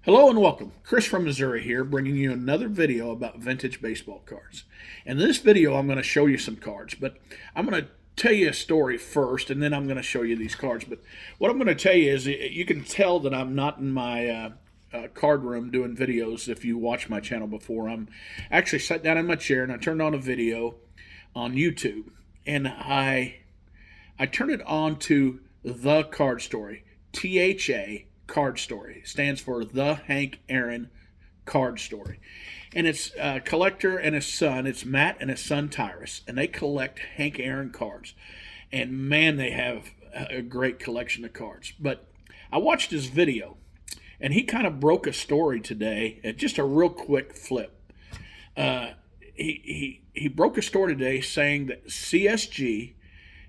Hello and welcome. Chris from Missouri here, bringing you another video about vintage baseball cards. In this video, I'm going to show you some cards, but I'm going to tell you a story first, and then I'm going to show you these cards. But what I'm going to tell you is you can tell that I'm not in my card room doing videos if you watch my channel before. I'm actually sat down in my chair, and I turned on a video on YouTube, and I turned it on to The Card Story, THA Card Story. It stands for The Hank Aaron Card Story. And it's a collector and his son. It's Matt and his son Tyrus. And they collect Hank Aaron cards. And man, they have a great collection of cards. But I watched his video. And he kind of broke a story today. Just a real quick flip. He broke a story today saying that CSG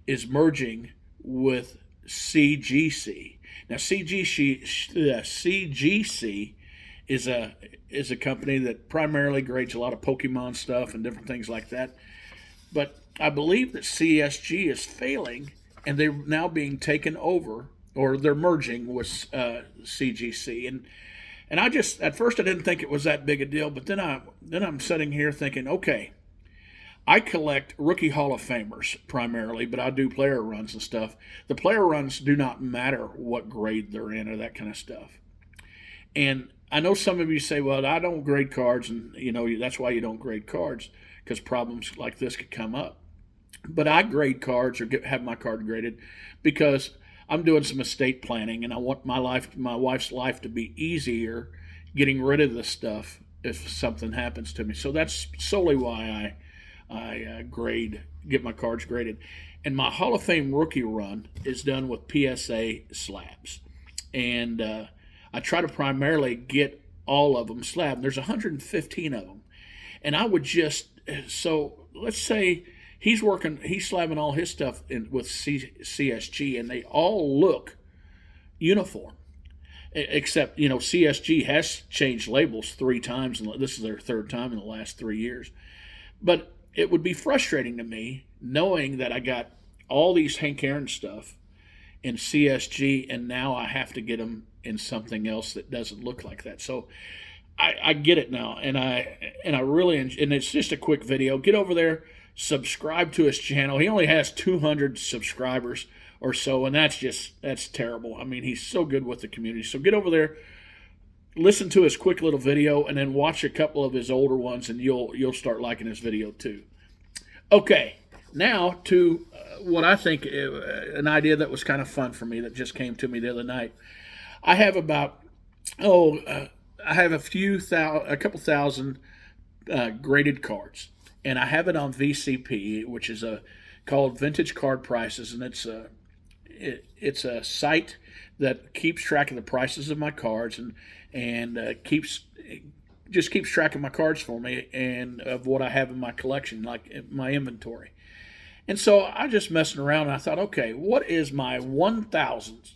is merging with CGC. Now, CGC is a company that primarily grades a lot of Pokemon stuff and different things like that. But I believe that CSG is failing, and they're now being taken over, or they're merging with CGC. And I just at first I didn't think it was that big a deal, but then I'm sitting here thinking, okay, I collect rookie Hall of Famers primarily, but I do player runs and stuff. The player runs do not matter what grade they're in or that kind of stuff. And I know some of you say, well, I don't grade cards, and that's why you don't grade cards, because problems like this could come up. But I grade cards or have my card graded because I'm doing some estate planning, and I want my wife's life to be easier getting rid of this stuff if something happens to me. So that's solely why I get my cards graded. And my Hall of Fame rookie run is done with PSA slabs. And I try to primarily get all of them slabbed. There's 115 of them. And I would so let's say he's slabbing all his stuff with CSG, and they all look uniform. Except, CSG has changed labels 3 times, and this is their 3rd time in the last 3 years. But it would be frustrating to me knowing that I got all these Hank Aaron stuff in CSG, and now I have to get them in something else that doesn't look like that. So I get it now, and I really and it's just a quick video. Get over there, subscribe to his channel. He only has 200 subscribers or so, and that's terrible. I mean, he's so good with the community. So get over there, listen to his quick little video, and then watch a couple of his older ones, and you'll start liking his video too. Okay, now to what I think an idea that was kind of fun for me that just came to me the other night. I have a couple thousand graded cards, and I have it on VCP, which is called Vintage Card Prices, and it's a site that keeps track of the prices of my cards and keeps track of my cards for me and of what I have in my collection, like my inventory. And so I just messing around, and I thought, okay, what is my 1,000th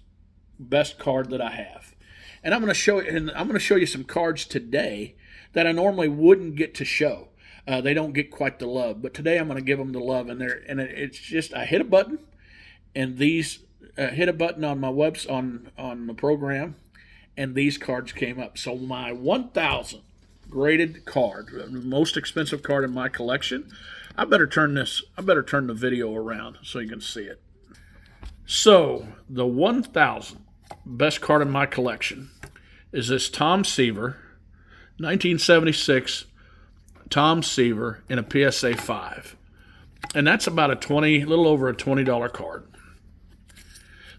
best card that I have? And I'm going to show you some cards today that I normally wouldn't get to show. They don't get quite the love, but today I'm going to give them the love. And it's just I hit a button, and these hit a button on my on the program, and these cards came up. So my 1,000th graded card, the most expensive card in my collection. I better turn the video around so you can see it. So the 1,000th best card in my collection is this Tom Seaver, 1976 Tom Seaver in a PSA 5. And that's about a little over a $20 card.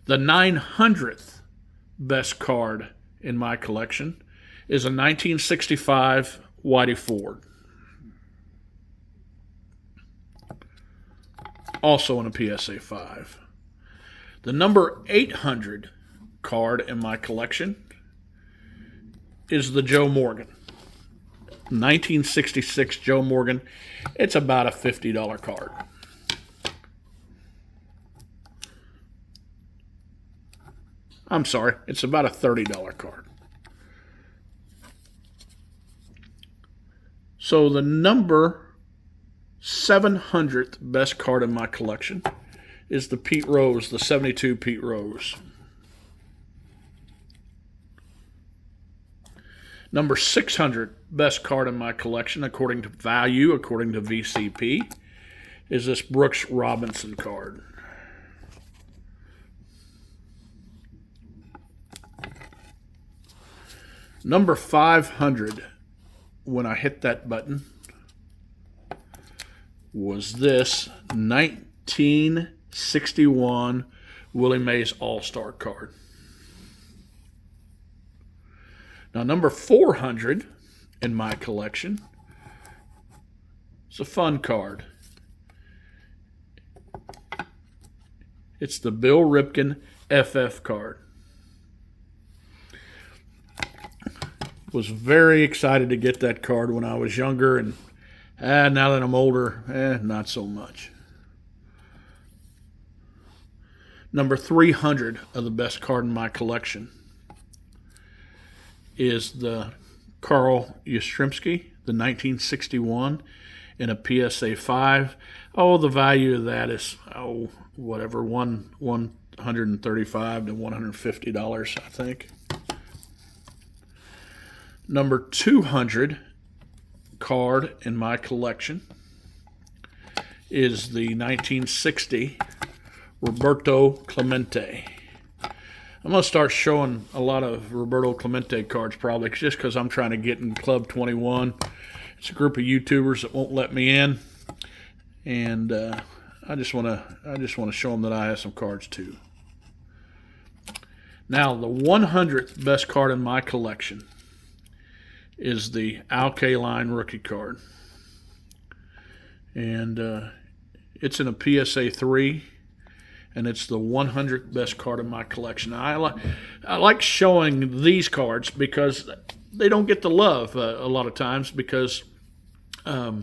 The 900th best card in my collection is a 1965 Whitey Ford, also in a PSA 5. The number 800 card in my collection is the Joe Morgan, 1966 Joe Morgan. It's about a $50 card. I'm sorry, it's about a $30 card. So the number 700th best card in my collection is the Pete Rose, the 72 Pete Rose. Number 600 best card in my collection, according to value, according to VCP, is this Brooks Robinson card. Number 500, when I hit that button, was this 1961 Willie Mays All-Star card. Now, number 400 in my collection is a fun card. It's the Bill Ripken FF card. Was very excited to get that card when I was younger, and now that I'm older, not so much. Number 300 of the best card in my collection is the Carl Yastrzemski, the 1961, in a PSA 5. Oh, the value of that is, whatever, $135 to $150, I think. Number 200 card in my collection is the 1960 Roberto Clemente. I'm going to start showing a lot of Roberto Clemente cards probably just because I'm trying to get in Club 21. It's a group of YouTubers that won't let me in, and I just want to show them that I have some cards too. Now, the 100th best card in my collection is the Al Kaline rookie card, and it's in a PSA 3. And it's the 100th best card in my collection. I like showing these cards because they don't get the love a lot of times because, people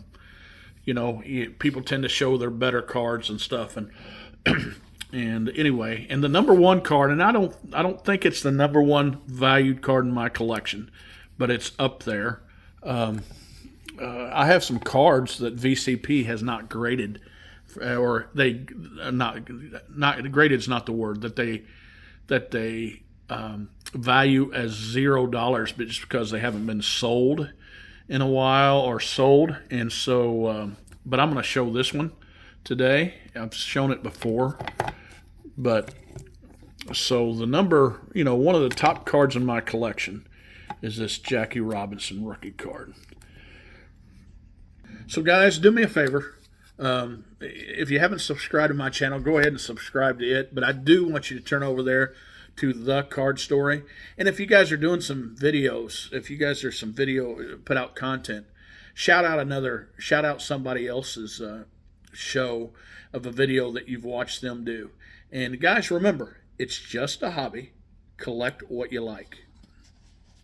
tend to show their better cards and stuff. And and anyway, and the number one card, and I don't think it's the number one valued card in my collection, but it's up there. I have some cards that VCP has not graded. Or they not graded is not the word that they value as $0, but just because they haven't been sold in a while or sold, and so. But I'm going to show this one today. I've shown it before, but so the number, one of the top cards in my collection is this Jackie Robinson rookie card. So guys, do me a favor. If you haven't subscribed to my channel, go ahead and subscribe to it. But I do want you to turn over there to The Card Story. And if you guys are doing some videos, if you guys are some video, put out content, shout out somebody else's show of a video that you've watched them do. And guys, remember, it's just a hobby. Collect what you like.